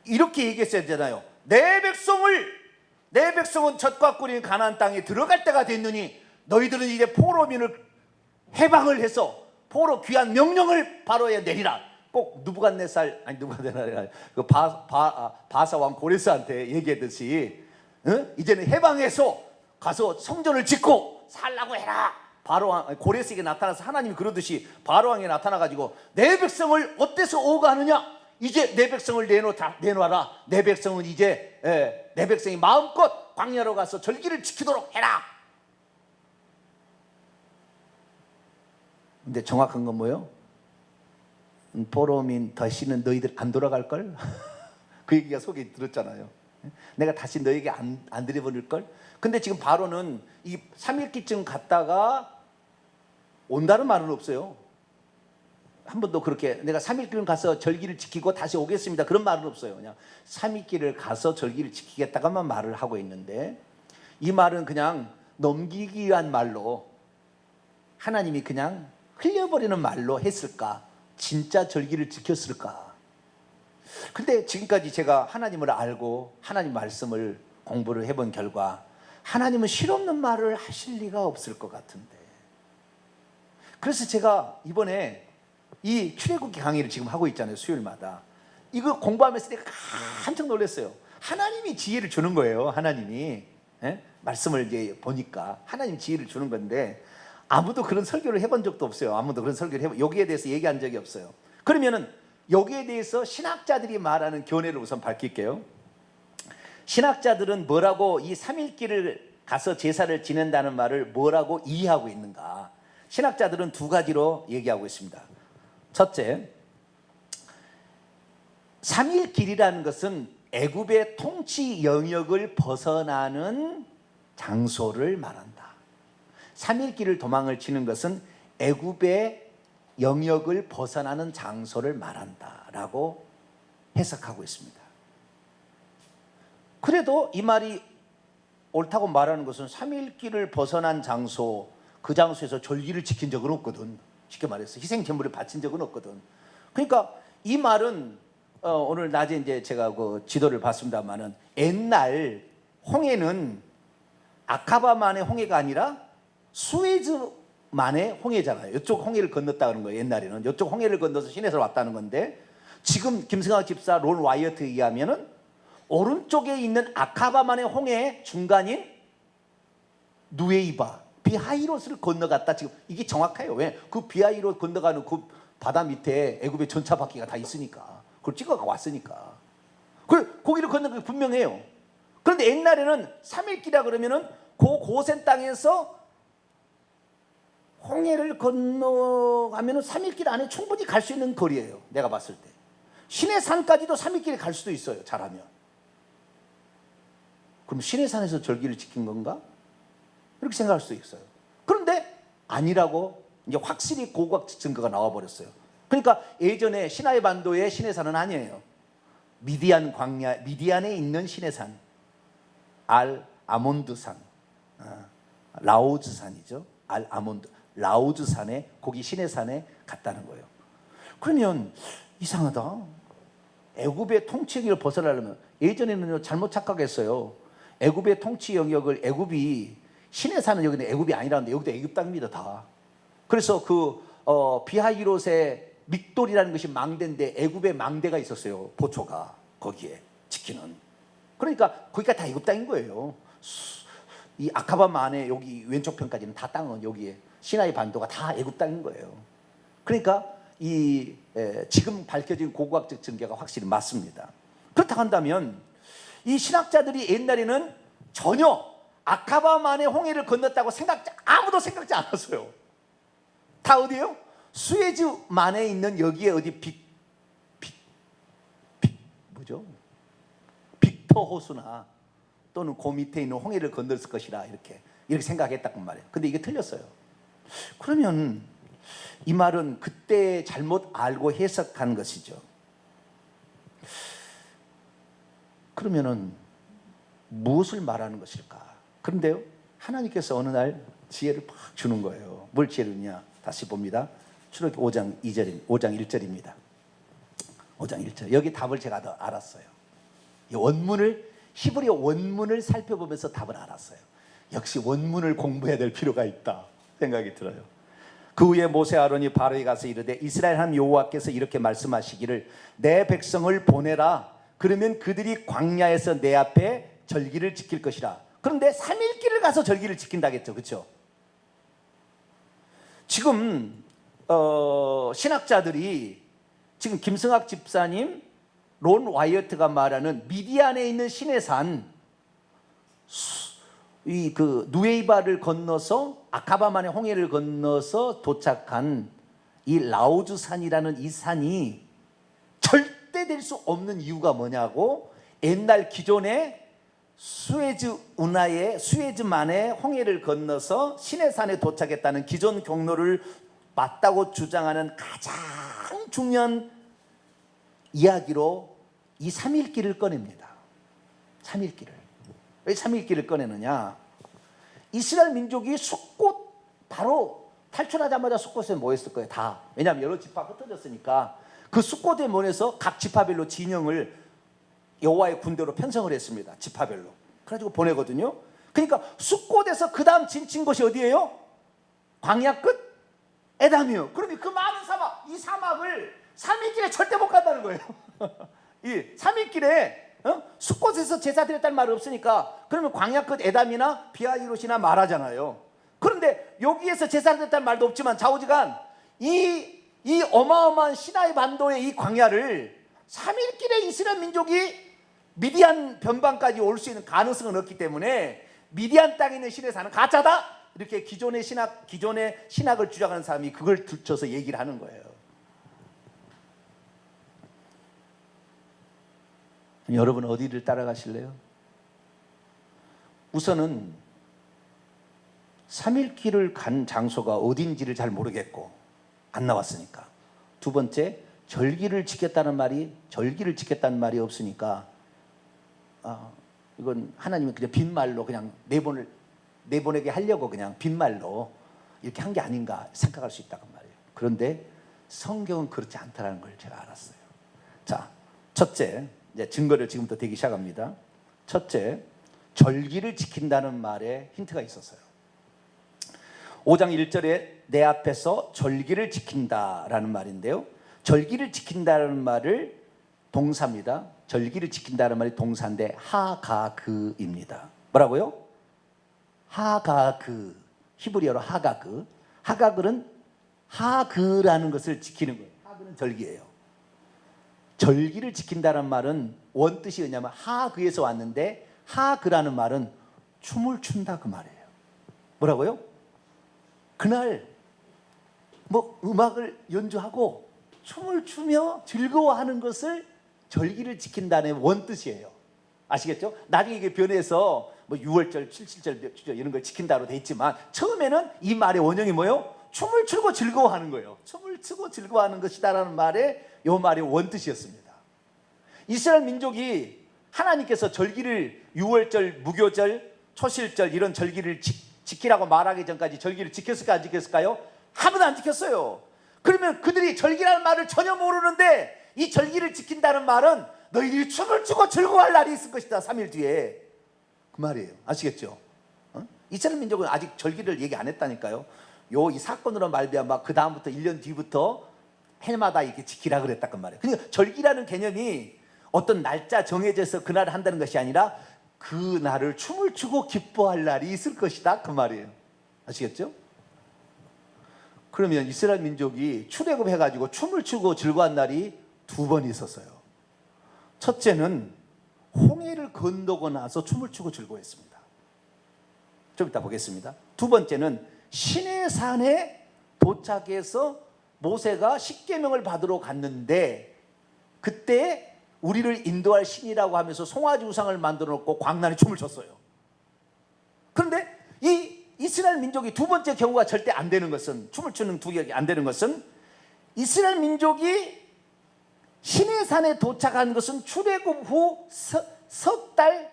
이렇게 얘기했어야 되잖아요. 내 백성은 젖과 꿀이 가나안 땅에 들어갈 때가 됐느니 너희들은 이제 포로민을 해방을 해서 포로 귀한 명령을 바로에 내리라. 꼭 누부갓네살 아니 누부갓네살이 그 바사 왕 고레스한테 얘기했듯이 이제는 해방해서 가서 성전을 짓고 살라고 해라. 바로 왕 고레스에게 나타나서 하나님이 그러듯이 바로 왕에 나타나 가지고 내 백성을 어때서 오가느냐? 이제 내 백성을 내놔라. 내 백성은 이제 내 백성이 마음껏 광야로 가서 절기를 지키도록 해라. 근데 정확한 건 뭐예요? 포로민 다시는 너희들 안 돌아갈걸? 그 얘기가 속에 들었잖아요. 내가 다시 너에게 안 들여버릴걸? 근데 지금 바로는 이 3일기쯤 갔다가 온다는 말은 없어요. 한 번도 그렇게 내가 3일길을 가서 절기를 지키고 다시 오겠습니다 그런 말은 없어요. 그냥 3일길을 가서 절기를 지키겠다가만 말을 하고 있는데, 이 말은 그냥 넘기기 위한 말로, 하나님이 그냥 흘려버리는 말로 했을까? 진짜 절기를 지켰을까? 근데 지금까지 제가 하나님을 알고 하나님 말씀을 공부를 해본 결과, 하나님은 실없는 말을 하실 리가 없을 것 같은데, 그래서 제가 이번에 이 출애굽기 강의를 지금 하고 있잖아요, 수요일마다. 이거 공부하면서 내가 깜짝 놀랐어요. 하나님이 지혜를 주는 거예요. 하나님이, 예? 말씀을 이제 보니까 하나님 지혜를 주는 건데, 아무도 그런 설교를 해본 적도 없어요. 아무도 그런 설교를 여기에 대해서 얘기한 적이 없어요. 그러면은 여기에 대해서 신학자들이 말하는 견해를 우선 밝힐게요. 신학자들은 뭐라고 이 3일길을 가서 제사를 지낸다는 말을 뭐라고 이해하고 있는가? 신학자들은 두 가지로 얘기하고 있습니다. 첫째, 3일길이라는 것은 애굽의 통치 영역을 벗어나는 장소를 말한다. 3일길을 도망을 치는 것은 애굽의 영역을 벗어나는 장소를 말한다라고 해석하고 있습니다. 그래도 이 말이 옳다고 말하는 것은 3일길을 벗어난 장소, 그 장소에서 절기를 지킨 적은 없거든. 쉽게 말해서 희생 제물을 바친 적은 없거든. 그러니까 이 말은 오늘 낮에 이제 제가 그 지도를 봤습니다만은, 옛날 홍해는 아카바만의 홍해가 아니라 수에즈만의 홍해잖아요. 이쪽 홍해를 건넜다는 거예요. 옛날에는 이쪽 홍해를 건너서 시내에서 왔다는 건데, 지금 김승학 집사 론 와이어트에 의하면은 오른쪽에 있는 아카바만의 홍해 중간인 누에이바, 비하이롯을 건너갔다. 지금 이게 정확해요. 왜? 그 비하이롯 건너가는 그 바다 밑에 애굽의 전차 바퀴가 다 있으니까, 그걸 찍어가 왔으니까. 그 거기를 건너는 게 분명해요. 그런데 옛날에는 3일길이라 그러면은 그 고센 땅에서 홍해를 건너가면은 3일길 안에 충분히 갈 수 있는 거리예요. 내가 봤을 때 시내산까지도 3일길에 갈 수도 있어요, 잘하면. 그럼 시내산에서 절기를 지킨 건가? 이렇게 생각할 수도 있어요. 그런데 아니라고 이제 확실히 고고학 증거가 나와버렸어요. 그러니까 예전에 시나이 반도의 시내산은 아니에요. 미디안 광야, 미디안에 있는 시내산, 알 아몬드산, 라오즈산이죠. 알 아몬드, 라오즈산에, 거기 시내산에 갔다는 거예요. 그러면 이상하다. 애굽의 통치 영역을 벗어나려면, 예전에는 잘못 착각했어요. 애굽의 통치 영역을, 애굽이 시내산은 여기는 애굽이 아니라는데 여기도 애굽 땅입니다, 다. 그래서 그 비하이롯의 믹돌이라는 것이 망대인데, 애굽의 망대가 있었어요, 보초가 거기에 지키는. 그러니까 거기가 다 애굽 땅인 거예요. 이 아카바마 안에 여기 왼쪽 편까지는 다 땅은 여기에 시나이 반도가 다 애굽 땅인 거예요. 그러니까 이 지금 밝혀진 고고학적 증거가 확실히 맞습니다. 그렇다고 한다면 이 신학자들이 옛날에는 전혀 아카바만의 홍해를 건넜다고 아무도 생각지 않았어요. 다 어디예요? 수에즈만에 있는 여기에 어디 뭐죠? 빅터 호수나 또는 그 밑에 있는 홍해를 건넜을 것이라 이렇게 생각했단 말이에요. 근데 이게 틀렸어요. 그러면 이 말은 그때 잘못 알고 해석한 것이죠. 그러면은 무엇을 말하는 것일까? 그런데요, 하나님께서 어느 날 지혜를 팍 주는 거예요. 뭘 지혜를 주냐? 다시 봅니다. 출애굽기 5장 1절입니다. 5장 1절. 여기 답을 제가 알았어요. 이 원문을, 히브리어 원문을 살펴보면서 답을 알았어요. 역시 원문을 공부해야 될 필요가 있다 생각이 들어요. 그 후에 모세 아론이 바로에 가서 이르되, 이스라엘 하나님 여호와께서 이렇게 말씀하시기를, 내 백성을 보내라. 그러면 그들이 광야에서 내 앞에 절기를 지킬 것이라. 그런데 3일길을 가서 절기를 지킨다겠죠, 그렇죠? 지금 신학자들이, 지금 김승학 집사님, 론 와이어트가 말하는 미디안에 있는 시내산, 이 그 누에이바를 건너서 아카바만의 홍해를 건너서 도착한 이 라오즈산이라는 이 산이 절대 될 수 없는 이유가 뭐냐고, 옛날 기존에 수에즈만의 홍해를 건너서 시내산에 도착했다는 기존 경로를 맞다고 주장하는 가장 중요한 이야기로 이 3.1기를 꺼냅니다. 3.1기를. 왜 3.1기를 꺼내느냐? 이스라엘 민족이 숫곳 바로 탈출하자마자 숫곳에 모였을 거예요. 다. 왜냐하면 여러 지파 흩어졌으니까 그 숫곳에 모여서 각 지파별로 진영을 여호와의 군대로 편성을 했습니다. 지파별로. 그래가지고 보내거든요. 그러니까 숫곳에서 그 다음 진친 곳이 어디예요? 광야 끝? 에담이요. 그러면 그 많은 사막, 이 사막을 3일길에 절대 못 간다는 거예요. 이 3일길에 숫곳에서 제사 드렸다는 말이 없으니까 그러면 광야 끝 에담이나 비하이롯이나 말하잖아요. 그런데 여기에서 제사 드렸다는 말도 없지만 좌우지간 이 어마어마한 시나이 반도의 이 광야를 3일길에 이스라엘 민족이 미디안 변방까지 올 수 있는 가능성은 없기 때문에 미디안 땅에 있는 신의 산은 가짜다. 이렇게 기존의 신학을 주장하는 사람이 그걸 들춰서 얘기를 하는 거예요. 여러분 어디를 따라가실래요? 우선은 3.1기를 간 장소가 어딘지를 잘 모르겠고 안 나왔으니까. 두 번째, 절기를 지켰다는 말이 없으니까 이건 하나님이 그냥 빈말로 그냥 내보내게 하려고 그냥 빈말로 이렇게 한 게 아닌가 생각할 수 있다고 말이에요. 그런데 성경은 그렇지 않다는 걸 제가 알았어요. 자, 첫째, 이제 증거를 지금부터 대기 시작합니다. 첫째, 절기를 지킨다는 말에 힌트가 있었어요. 5장 1절에 내 앞에서 절기를 지킨다라는 말인데요. 절기를 지킨다는 말을 동사입니다. 절기를 지킨다는 말이 동사인데 하가그입니다. 뭐라고요? 하가그. 히브리어로 하가그. 하가그는 하그라는 것을 지키는 거예요. 하그는 절기예요. 절기를 지킨다는 말은 원뜻이 뭐냐면 하그에서 왔는데 하그라는 말은 춤을 춘다 그 말이에요. 뭐라고요? 그날 뭐 음악을 연주하고 춤을 추며 즐거워하는 것을 절기를 지킨다는 원뜻이에요. 아시겠죠? 나중에 이게 변해서 뭐 6월절, 7.7절 이런 걸 지킨다로 돼 있지만 처음에는 이 말의 원형이 뭐예요? 춤을 추고 즐거워하는 거예요. 춤을 추고 즐거워하는 것이다라는 말의 요 말의 원뜻이었습니다. 이스라엘 민족이 하나님께서 절기를 6월절, 무교절, 초실절 이런 절기를 지키라고 말하기 전까지 절기를 지켰을까 안 지켰을까요? 아무도 안 지켰어요. 그러면 그들이 절기라는 말을 전혀 모르는데 이 절기를 지킨다는 말은 너희들이 춤을 추고 즐거워할 날이 있을 것이다. 3일 뒤에. 그 말이에요. 아시겠죠? 이스라엘 민족은 아직 절기를 얘기 안 했다니까요. 이 사건으로 말미암아 그 다음부터 1년 뒤부터 해마다 이렇게 지키라 그랬다 그 말이에요. 그러니까 절기라는 개념이 어떤 날짜 정해져서 그날을 한다는 것이 아니라 그 날을 춤을 추고 기뻐할 날이 있을 것이다 그 말이에요. 아시겠죠? 그러면 이스라엘 민족이 출애굽해가지고 춤을 추고 즐거워한 날이 2번 있었어요. 첫째는 홍해를 건너고 나서 춤을 추고 즐거워했습니다. 좀 이따 보겠습니다. 두 번째는 시내산에 도착해서 모세가 십계명을 받으러 갔는데 그때 우리를 인도할 신이라고 하면서 송아지 우상을 만들어 놓고 광란에 춤을 췄어요. 그런데 이 이스라엘 민족이 두 번째 경우가 절대 안 되는 것은, 춤을 추는 두 개가 안 되는 것은, 이스라엘 민족이 시내산에 도착한 것은 출애굽 후 석 달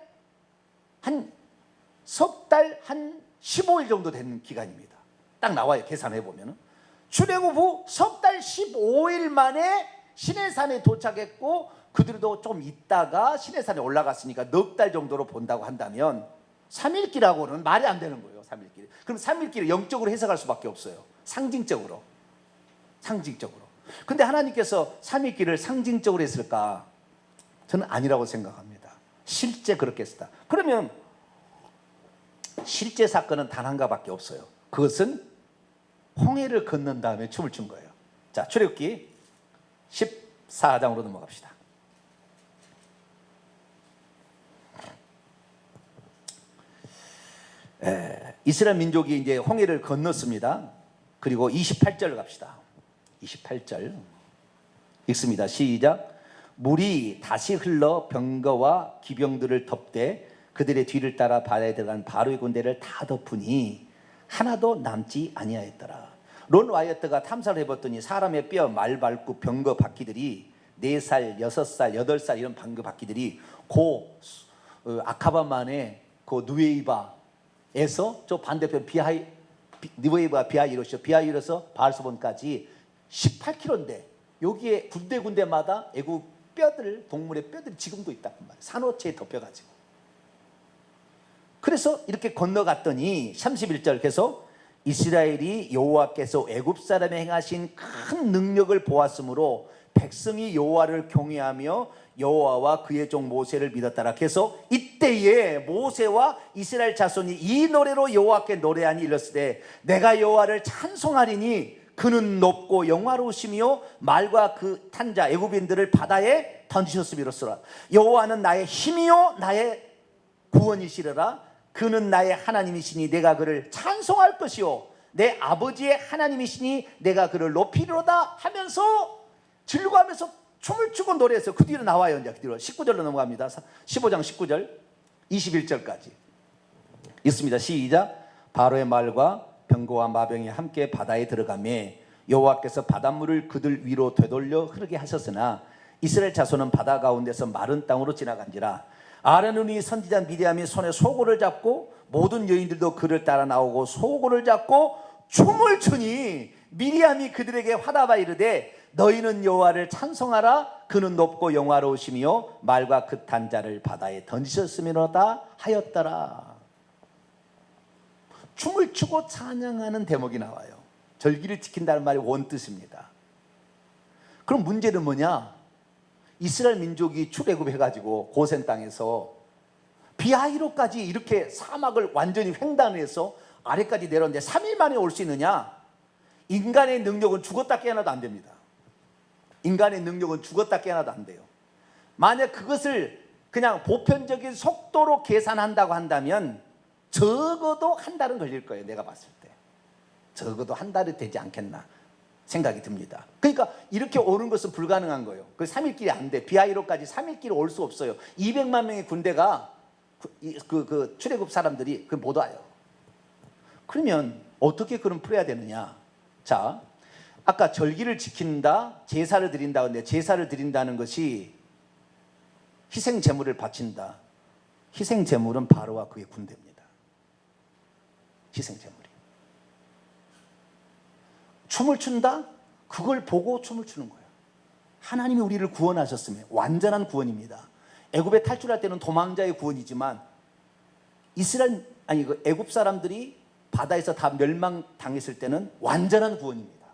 한 15일 정도 되는 기간입니다. 딱 나와요. 계산해 보면은. 출애굽 후 석 달 15일 만에 시내산에 도착했고 그들도 좀 있다가 시내산에 올라갔으니까 넉 달 정도로 본다고 한다면 3일기라고는 말이 안 되는 거예요. 3일기. 그럼 3일기를 영적으로 해석할 수밖에 없어요. 상징적으로. 근데 하나님께서 3일기를 상징적으로 했을까? 저는 아니라고 생각합니다. 실제 그렇게 했다. 그러면 실제 사건은 단 한 가지밖에 없어요. 그것은 홍해를 건넌 다음에 춤을 춘 거예요. 자, 출애굽기 14장으로 넘어갑시다. 이스라엘 민족이 이제 홍해를 건넜습니다. 그리고 28절 갑시다. 28절 읽습니다. 시작. 물이 다시 흘러 병거와 기병들을 덮되 그들의 뒤를 따라 바다에 들어간 바로의 군대를 다 덮으니 하나도 남지 아니하였더라. 론 와이어트가 탐사를 해봤더니 사람의 뼈, 말발굽, 병거 바퀴들이 4살, 6살, 8살 이런 병거 바퀴들이 아카바만의 그 누에이바에서 저 반대편 누에이바 비하이로서 바알소본까지 18km인데 여기에 군데군데마다 애국 뼈들, 동물의 뼈들이 지금도 있다고 말이에요. 산호체에 덮여가지고. 그래서 이렇게 건너갔더니 31절 계속 이스라엘이 여호와께서 애굽 사람에 행하신 큰 능력을 보았으므로 백성이 여호와를 경외하며 여호와와 그의 종 모세를 믿었더라. 그래서 이때에 모세와 이스라엘 자손이 이 노래로 여호와께 노래하니 이르시되 내가 여호와를 찬송하리니 그는 높고 영화로우시며 말과 그 탄자 애굽인들을 바다에 던지셨음이로소라. 여호와는 나의 힘이요 나의 구원이시리라. 그는 나의 하나님이시니 내가 그를 찬송할 것이요 내 아버지의 하나님이시니 내가 그를 높이리로다 하면서 즐거워하면서 춤을 추고 노래했어요. 그 뒤로 나와요. 이제 그 뒤로 19절로 넘어갑니다. 15장 19절 21절까지 있습니다. 시작. 바로의 말과 병거와 마병이 함께 바다에 들어가며 여호와께서 바닷물을 그들 위로 되돌려 흐르게 하셨으나 이스라엘 자손은 바다 가운데서 마른 땅으로 지나간지라. 아론이 선지자 미리암이 손에 소고를 잡고 모든 여인들도 그를 따라 나오고 소고를 잡고 춤을 추니 미리암이 그들에게 화답하여 이르되 너희는 여호와를 찬송하라. 그는 높고 영화로우시며 말과 그 탄자를 바다에 던지셨음이로다 하였더라. 춤을 추고 찬양하는 대목이 나와요. 절기를 지킨다는 말이 원뜻입니다. 그럼 문제는 뭐냐? 이스라엘 민족이 출애굽해가지고 고센 땅에서 비하이로까지 이렇게 사막을 완전히 횡단해서 아래까지 내려오는데 3일 만에 올 수 있느냐? 인간의 능력은 죽었다 깨어나도 안 됩니다. 인간의 능력은 죽었다 깨어나도 안 돼요. 만약 그것을 그냥 보편적인 속도로 계산한다고 한다면 적어도 한 달은 걸릴 거예요. 내가 봤을 때 적어도 한 달이 되지 않겠나 생각이 듭니다. 그러니까 이렇게 오는 것은 불가능한 거예요. 그 3일길이 안 돼. 비하이로까지 3일길이 올 수 없어요. 200만 명의 군대가 출애굽 사람들이 못 와요. 그러면 어떻게 그럼 풀어야 되느냐? 자, 아까 절기를 지킨다, 제사를 드린다. 근데 제사를 드린다는 것이 희생 제물을 바친다. 희생 제물은 바로와 그의 군대입니다. 희생 제물이. 춤을 춘다? 그걸 보고 춤을 추는 거예요. 하나님이 우리를 구원하셨으면 완전한 구원입니다. 애굽에 탈출할 때는 도망자의 구원이지만 애굽 사람들이 바다에서 다 멸망당했을 때는 완전한 구원입니다.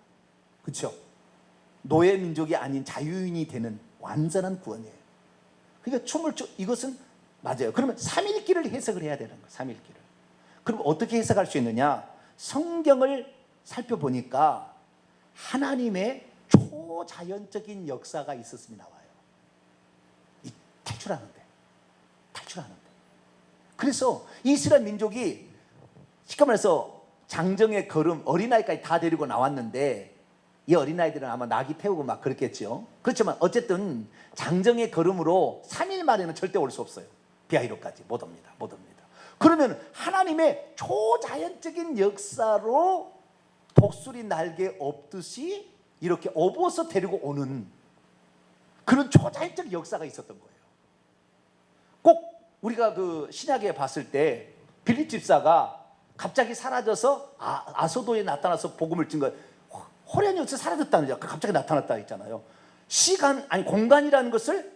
그렇죠? 노예 민족이 아닌 자유인이 되는 완전한 구원이에요. 그러니까 이것은 맞아요. 그러면 3일길을 해석을 해야 되는 거예요. 3일길을. 그럼 어떻게 해석할 수 있느냐? 성경을 살펴보니까 하나님의 초자연적인 역사가 있었음이 나와요. 탈출하는데. 그래서 이스라엘 민족이 쉽게 말해서 장정의 걸음, 어린아이까지 다 데리고 나왔는데 이 어린아이들은 아마 낙이 태우고 막 그랬겠죠. 그렇지만 어쨌든 장정의 걸음으로 3일 만에는 절대 올 수 없어요. 비하이로까지 못 옵니다. 그러면 하나님의 초자연적인 역사로 독수리 날개 없듯이 이렇게 업어서 데리고 오는 그런 초자연적 역사가 있었던 거예요. 꼭 우리가 그 신약에 봤을 때 빌립 집사가 갑자기 사라져서 아소도에 나타나서 복음을 준 거, 호련이 없어 사라졌다는 거, 갑자기 나타났다 했잖아요. 공간이라는 것을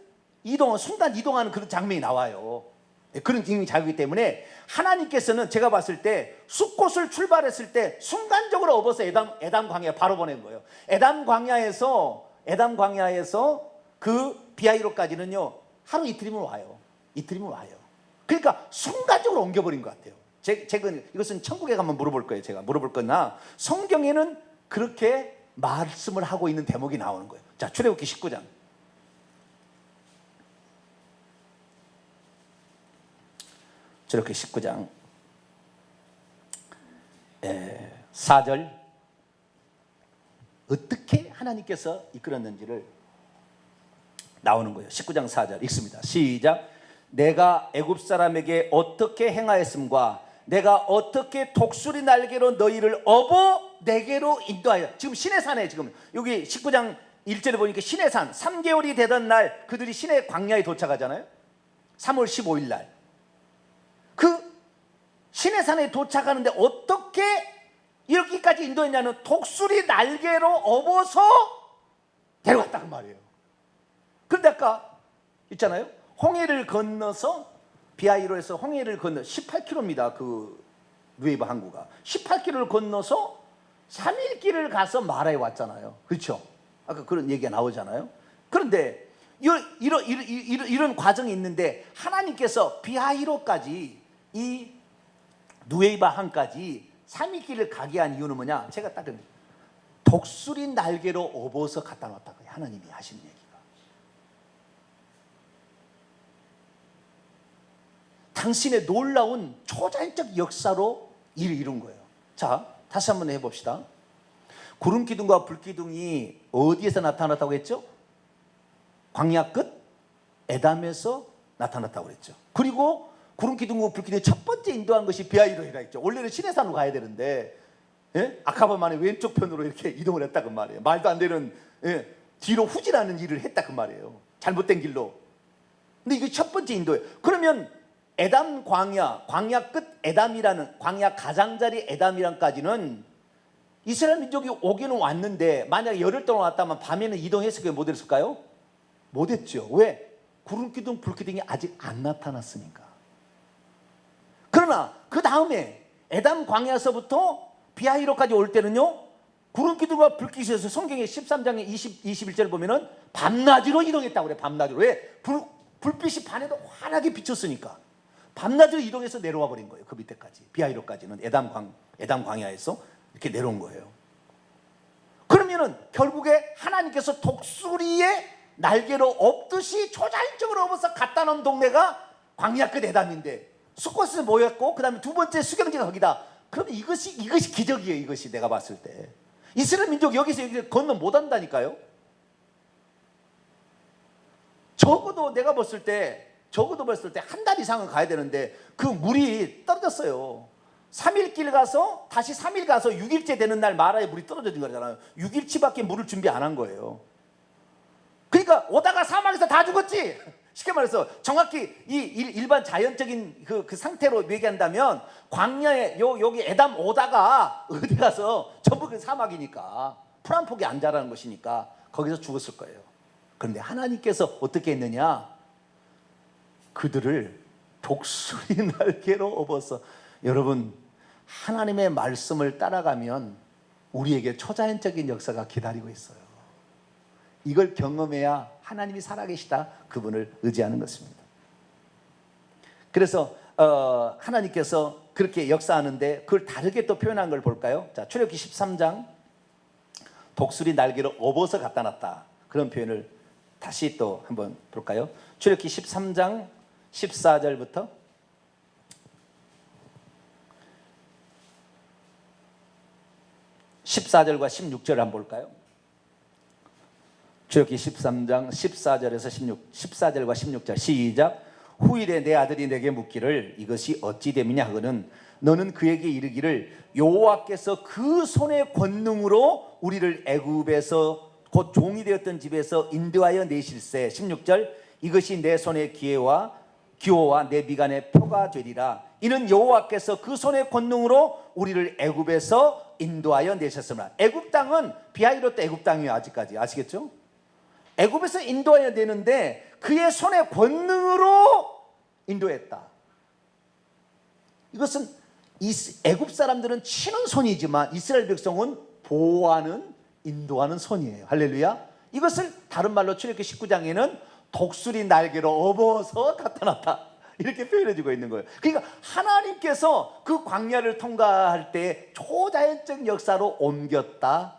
순간 이동하는 그런 장면이 나와요. 그런 기능이 작용이기 때문에 하나님께서는 제가 봤을 때 숫꽃을 출발했을 때 순간적으로 업어서 에담 광야에 바로 보낸 거예요. 에담 광야에서 그 비하이로까지는요 하루 이틀이면 와요. 그러니까 순간적으로 옮겨버린 것 같아요. 이것은 천국에 가면 물어볼 거예요. 제가 물어볼 거나 성경에는 그렇게 말씀을 하고 있는 대목이 나오는 거예요. 자, 출애굽기 19장. 출애굽기 19장 4절 어떻게 하나님께서 이끌었는지를 나오는 거예요. 19장 4절 읽습니다. 시작. 내가 애굽 사람에게 어떻게 행하였음과 내가 어떻게 독수리 날개로 너희를 업어 내게로 인도하여. 지금 시내산에, 지금 여기 19장 1절에 보니까 시내산 3개월이 되던 날 그들이 시내 광야에 도착하잖아요. 3월 15일 날 그 시내산에 도착하는데 어떻게 이렇게까지 인도했냐면 독수리 날개로 업어서 데려갔다는 말이에요. 그런데 아까 있잖아요, 홍해를 건너서, 비하이로에서 홍해를 건너 18km입니다. 그 누에바 항구가 18km를 건너서 3일 길을 가서 마라에 왔잖아요. 그렇죠? 아까 그런 얘기가 나오잖아요. 그런데 이런 과정이 있는데 하나님께서 비하이로까지, 이 누에바 항까지 3일 길을 가게 한 이유는 뭐냐? 제가 딱 독수리 날개로 업어서 갖다 놨다고 하나님이 하신 얘기가. 당신의 놀라운 초자연적 역사로 일을 이룬 거예요. 자, 다시 한번 해봅시다. 구름 기둥과 불 기둥이 어디에서 나타났다고 했죠? 광야 끝 에담에서 나타났다고 그랬죠. 그리고 구름 기둥과 불 기둥이 첫 번째 인도한 것이 비하이로이라 했죠. 원래는 시내산으로 가야 되는데, 예? 아카바만의 왼쪽 편으로 이렇게 이동을 했다 그 말이에요. 말도 안 되는, 예, 뒤로 후진하는 일을 했다 그 말이에요. 잘못된 길로. 근데 이게 첫 번째 인도예요. 그러면 에담 광야 끝 에담이라는, 광야 가장자리 에담이란까지는 이스라엘 민족이 오기는 왔는데 만약에 열흘 동안 왔다면 밤에는 이동했을까요? 못했을까요? 못했죠. 왜? 구름 기둥 불 기둥이 아직 안 나타났으니까. 그러나 그 다음에 에담 광야에서부터 비하이로까지 올 때는요, 구름 기둥과 불 기둥에서 성경의 13장의 21절을 보면은 밤낮으로 이동했다고 그래요. 밤낮으로. 왜? 불빛이 반에도 환하게 비쳤으니까 밤낮으로 이동해서 내려와 버린 거예요. 그 밑에까지, 비하이로까지는 에담 광야에서 이렇게 내려온 거예요. 그러면은 결국에 하나님께서 독수리의 날개로 업듯이 초자연적으로 업어서 갖다 놓은 동네가 광야 끝 에담인데, 수코스에 모였고 그 다음에 두 번째 수경지가 거기다. 그럼 이것이 기적이에요. 이것이 내가 봤을 때 이스라엘 민족이 여기서 건너 못 한다니까요. 적어도 내가 봤을 때 한 달 이상은 가야 되는데 그 물이 떨어졌어요. 3일 길 가서 다시 3일 가서 6일째 되는 날 마라에 물이 떨어진 거잖아요. 6일치밖에 물을 준비 안 한 거예요. 그러니까 오다가 사막에서 다 죽었지. 쉽게 말해서 정확히 이 일반 자연적인 그 상태로 얘기한다면 광야에 여기 에담 오다가 어디 가서 전부 그 사막이니까 풀 한 폭이 안 자라는 것이니까 거기서 죽었을 거예요. 그런데 하나님께서 어떻게 했느냐? 그들을 독수리 날개로 업어서, 여러분 하나님의 말씀을 따라가면 우리에게 초자연적인 역사가 기다리고 있어요. 이걸 경험해야 하나님이 살아계시다, 그분을 의지하는 것입니다. 그래서 하나님께서 그렇게 역사하는데 그걸 다르게 또 표현한 걸 볼까요? 자, 출애굽기 13장 독수리 날개로 업어서 갖다 놨다, 그런 표현을 다시 또 한번 볼까요? 출애굽기 13장 14절부터 14절과 16절을 한번 볼까요? 출애굽기 13장 14절에서 14절과 16절 시작. 후일에 내 아들이 내게 묻기를 이것이 어찌 됨이냐 하거든 너는 그에게 이르기를 여호와께서 그 손의 권능으로 우리를 애굽에서 곧 종이 되었던 집에서 인도하여 내실세. 16절 이것이 내 손의 기호와 내 미간의 표가 되리라. 이는 여호와께서 그 손의 권능으로 우리를 애굽에서 인도하여 내셨으나. 애굽 땅은 비하이로 때 애굽 땅이에요. 아직까지 아시겠죠? 애굽에서 인도하여 내는데 그의 손의 권능으로 인도했다. 이것은 애굽 사람들은 치는 손이지만 이스라엘 백성은 보호하는, 인도하는 손이에요. 할렐루야. 이것을 다른 말로 출애굽기 19장에는 독수리 날개로 업어서 갖다 놨다, 이렇게 표현해주고 있는 거예요. 그러니까 하나님께서 그 광야를 통과할 때 초자연적 역사로 옮겼다,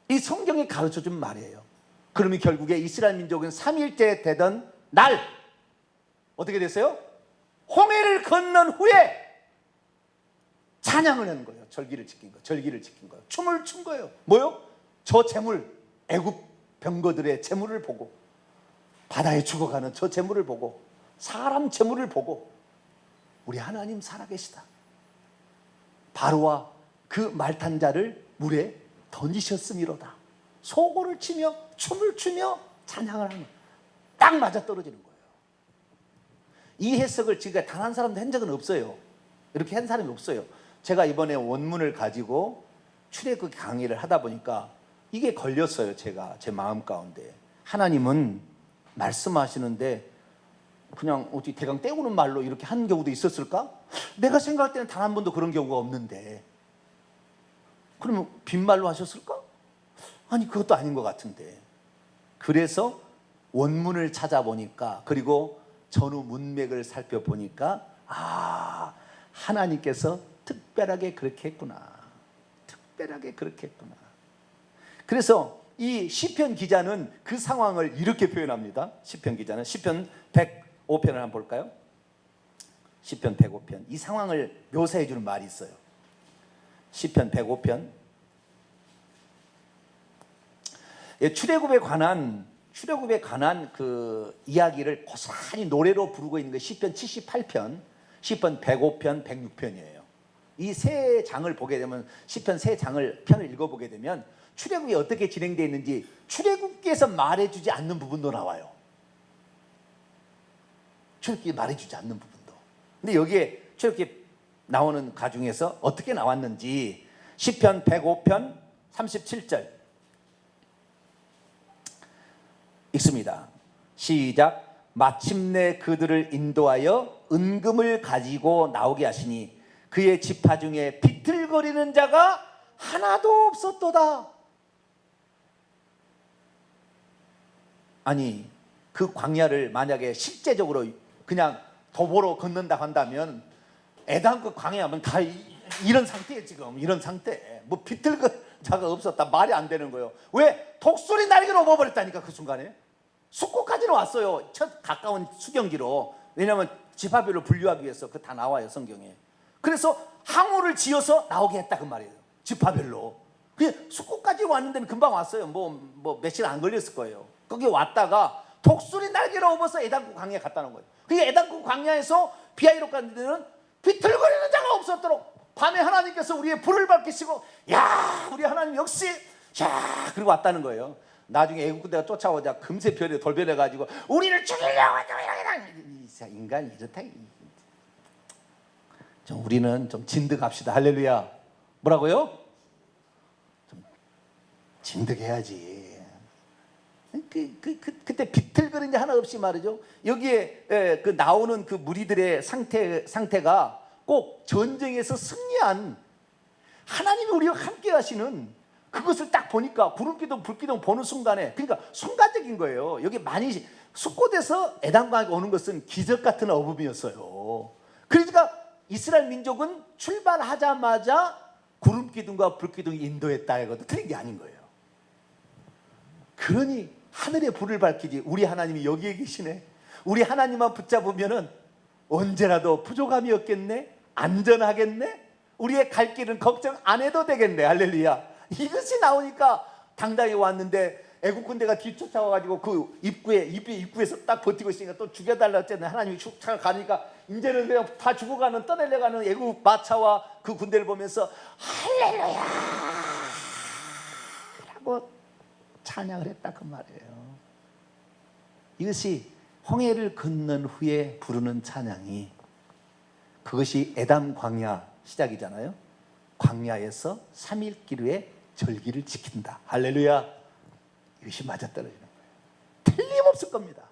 이 성경이 가르쳐준 말이에요. 그러면 결국에 이스라엘 민족은 3일째 되던 날 어떻게 됐어요? 홍해를 건넌 후에 찬양을 하는 거예요. 절기를 지킨 거예요. 춤을 춘 거예요. 뭐요? 저 재물, 애굽 병거들의 재물을 보고, 바다에 죽어가는 저 재물을 보고, 사람 재물을 보고 우리 하나님 살아계시다, 바로와 그 말탄 자를 물에 던지셨음이로다. 소고를 치며 춤을 추며 찬양을 하는, 딱 맞아 떨어지는 거예요. 이 해석을 지금까지 단 한 사람도 한 적은 없어요. 이렇게 한 사람이 없어요. 제가 이번에 원문을 가지고 출애굽 강의를 하다 보니까 이게 걸렸어요. 제가 제 마음 가운데 하나님은 말씀하시는데 그냥 어디 대강 때우는 말로 이렇게 한 경우도 있었을까? 내가 생각할 때는 단 한 번도 그런 경우가 없는데, 그러면 빈말로 하셨을까? 아니, 그것도 아닌 것 같은데. 그래서 원문을 찾아보니까, 그리고 전후 문맥을 살펴보니까, 아, 하나님께서 특별하게 그렇게 했구나. 특별하게 그렇게 했구나. 그래서 이 시편 기자는 그 상황을 이렇게 표현합니다. 시편 기자는 시편 105편을 한번 볼까요? 시편 105편. 이 상황을 묘사해 주는 말이 있어요. 시편 105편. 출애굽에 관한 그 이야기를 고스란히 노래로 부르고 있는 게 시편 78편, 시편 105편, 106편이에요. 이 세 장을 보게 되면, 시편 세 장을 편을 읽어보게 되면 출애굽이 어떻게 진행되어 있는지 출애굽기에서 말해주지 않는 부분도 나와요. 출애굽기 말해주지 않는 부분도. 근데 여기에 출애굽기 나오는 가중에서 어떻게 나왔는지 시편 105편 37절 읽습니다. 시작. 마침내 그들을 인도하여 은금을 가지고 나오게 하시니 그의 지파 중에 비틀거리는 자가 하나도 없었도다. 아니, 그 광야를 만약에 실제적으로 그냥 도보로 걷는다 한다면 에담 광야하면 다 이런 상태예요. 지금 이런 상태. 뭐 비틀거리는 자가 없었다, 말이 안 되는 거예요. 왜? 독수리 날개로 업어버렸다니까. 그 순간에 숫곳까지는 왔어요. 첫 가까운 수경지로. 왜냐하면 지파별로 분류하기 위해서. 그 다 나와요, 성경에. 그래서 항우를 지어서 나오게 했다 그 말이에요. 지파별로. 그 숫곳까지 왔는데 금방 왔어요. 뭐 며칠 안 걸렸을 거예요. 거기 왔다가 독수리 날개로 업어서 에담 광야에 갔다 놓은 거예요. 그게 에담 광야에서 비하이로 가는 데는 비틀거리는 자가 없었도록 밤에 하나님께서 우리의 불을 밝히시고, 야, 우리 하나님 역시, 야, 그리고 왔다는 거예요. 나중에 애국 군대가 쫓아오자 금세 별에 돌변해 가지고 우리를 죽이려고 인간이 이렇다. 우리는 좀 진득합시다. 할렐루야. 뭐라고요? 좀 진득해야지. 그때 비틀거리는 게 하나 없이 말이죠. 여기에 그 나오는 그 무리들의 상태가 꼭 전쟁에서 승리한 하나님이 우리와 함께 하시는 그것을 딱 보니까 구름기둥 불기둥 보는 순간에, 그러니까 순간적인 거예요. 여기 많이 숫곳에서 에담강에 오는 것은 기적 같은 어음이었어요. 그러니까 이스라엘 민족은 출발하자마자 구름기둥과 불기둥이 인도했다 이것도 틀린 게 아닌 거예요. 그러니 하늘의 불을 밝히지, 우리 하나님이 여기에 계시네. 우리 하나님만 붙잡으면은 언제라도 부족함이 없겠네. 안전하겠네. 우리의 갈 길은 걱정 안 해도 되겠네. 할렐루야. 이것이 나오니까 당당히 왔는데 애국 군대가 뒤쫓아와가지고 그 입구에서 딱 버티고 있으니까 또 죽여달라 했잖아요. 하나님이 쭉 가니까 이제는 그냥 다 죽어가는, 떠내려가는 애국 마차와 그 군대를 보면서 할렐루야 라고 찬양을 했다 그 말이에요. 이것이 홍해를 건넌 후에 부르는 찬양이, 그것이 에담 광야 시작이잖아요. 광야에서 3일 기루의 절기를 지킨다. 할렐루야. 이것이 맞아떨어지는 거예요. 틀림없을 겁니다.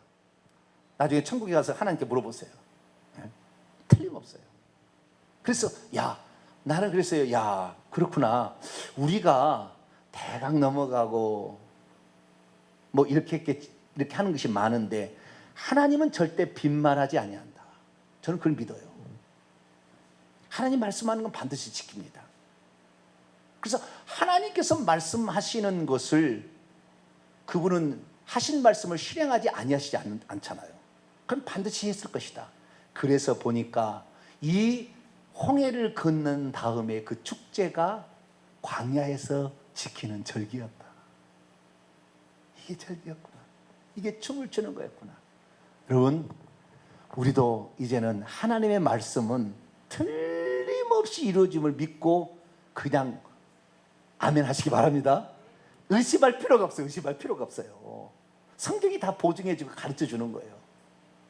나중에 천국에 가서 하나님께 물어보세요. 틀림없어요. 그래서 나는 그랬어요. 그렇구나. 우리가 대강 넘어가고 뭐 이렇게 하는 것이 많은데 하나님은 절대 빈말하지 아니한다. 저는 그걸 믿어요. 하나님 말씀하는 건 반드시 지킵니다. 그래서 하나님께서 말씀하시는 것을 그분은 하신 말씀을 실행하지 아니하시지 않잖아요. 그럼 반드시 했을 것이다. 그래서 보니까 이 홍해를 건넌 다음에 그 축제가 광야에서 지키는 절기였다. 이게 절기였구나. 이게 춤을 추는 거였구나. 여러분, 우리도 이제는 하나님의 말씀은 틀림없이 틀림없이 이루어짐을 믿고 그냥 아멘 하시기 바랍니다. 의심할 필요가 없어요. 의심할 필요가 없어요. 성경이 다 보증해주고 가르쳐주는 거예요.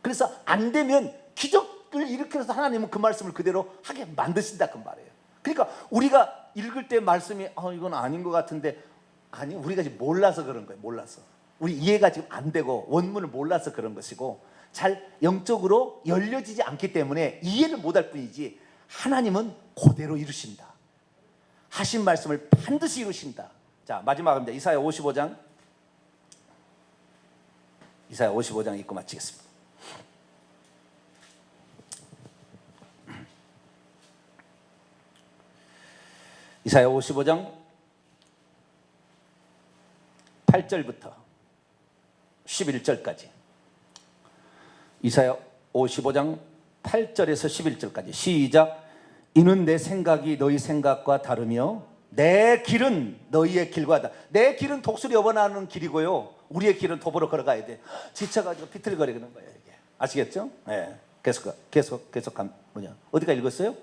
그래서 안 되면 기적을 일으켜서 하나님은 그 말씀을 그대로 하게 만드신다 그 말이에요. 그러니까 우리가 읽을 때 말씀이 이건 아닌 것 같은데, 아니, 우리가 지금 몰라서 그런 거예요. 몰라서. 우리 이해가 지금 안 되고 원문을 몰라서 그런 것이고, 잘 영적으로 열려지지 않기 때문에 이해를 못할 뿐이지, 하나님은 그대로 이루신다. 하신 말씀을 반드시 이루신다. 자, 마지막입니다. 이사야 55장. 이사야 55장 읽고 마치겠습니다. 이사야 55장 8절부터 11절까지. 이사야 55장 8절에서 11절까지 시작. 이는 내 생각이 너희 생각과 다르며 내 길은 너희의 길과 같다. 내 길은 독수리 업어나가는 길이고요, 우리의 길은 도보로 걸어가야 돼. 지쳐가지고 비틀거리는 거예요, 이게. 아시겠죠? 네. 계속 어디가 읽었어요?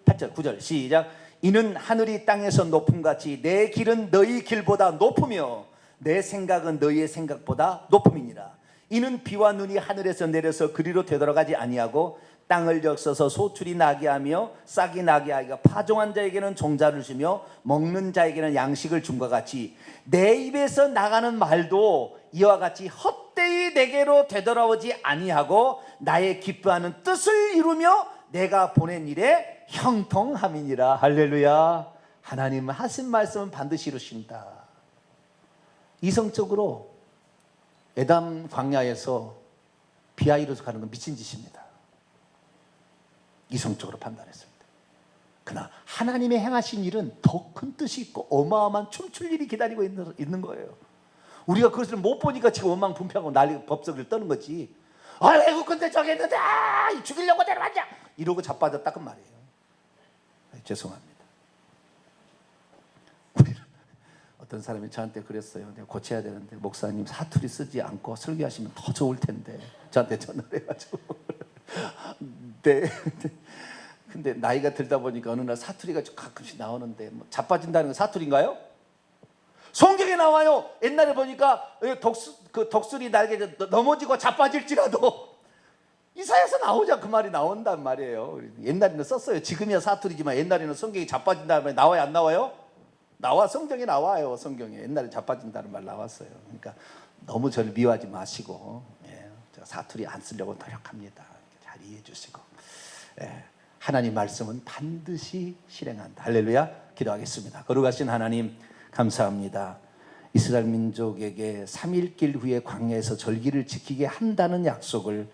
8절 9절 시작. 이는 하늘이 땅에서 높음같이 내 길은 너희 길보다 높으며 내 생각은 너희의 생각보다 높음이니라. 이는 비와 눈이 하늘에서 내려서 그리로 되돌아가지 아니하고 땅을 적셔서 소출이 나게 하며 싹이 나게 하기가 파종한 자에게는 종자를 주며 먹는 자에게는 양식을 줌과 같이 내 입에서 나가는 말도 이와 같이 헛되이 내게로 되돌아오지 아니하고 나의 기뻐하는 뜻을 이루며 내가 보낸 일에 형통함이니라. 할렐루야. 하나님 하신 말씀은 반드시 이루신다. 이성적으로 에담 광야에서 비하이로서 가는 건 미친 짓입니다. 이성적으로 판단했습니다. 그러나 하나님의 행하신 일은 더 큰 뜻이 있고 어마어마한 춤출 일이 기다리고 있는 거예요. 우리가 그것을 못 보니까 지금 원망분표하고 난리 법석을 떠는 거지. 외국 군대 저기 있는데 죽이려고 데려왔냐 이러고 자빠졌다 그 말이에요. 죄송합니다. 어떤 사람이 저한테 그랬어요. 내가 고쳐야 되는데 목사님 사투리 쓰지 않고 설교하시면 더 좋을 텐데 저한테 전화를 해가지고 네. 근데 나이가 들다 보니까 어느 날 사투리가 가끔씩 나오는데 뭐 자빠진다는 건 사투리인가요? 성경에 나와요. 옛날에 보니까 독수리 날개 넘어지고 자빠질지라도 이사야서 나오자 그 말이 나온단 말이에요. 옛날에는 썼어요. 지금이야 사투리지만 옛날에는 성경이 자빠진다는 말이 나와요, 안 나와요? 나와. 성경에 나와요. 성경에 옛날에 자빠진다는 말 나왔어요. 그러니까 너무 저를 미워하지 마시고, 제가 사투리 안 쓰려고 노력합니다. 잘 이해해 주시고, 하나님 말씀은 반드시 실행한다. 할렐루야. 기도하겠습니다. 거룩하신 하나님 감사합니다. 이스라엘 민족에게 3일길 후에 광야에서 절기를 지키게 한다는 약속을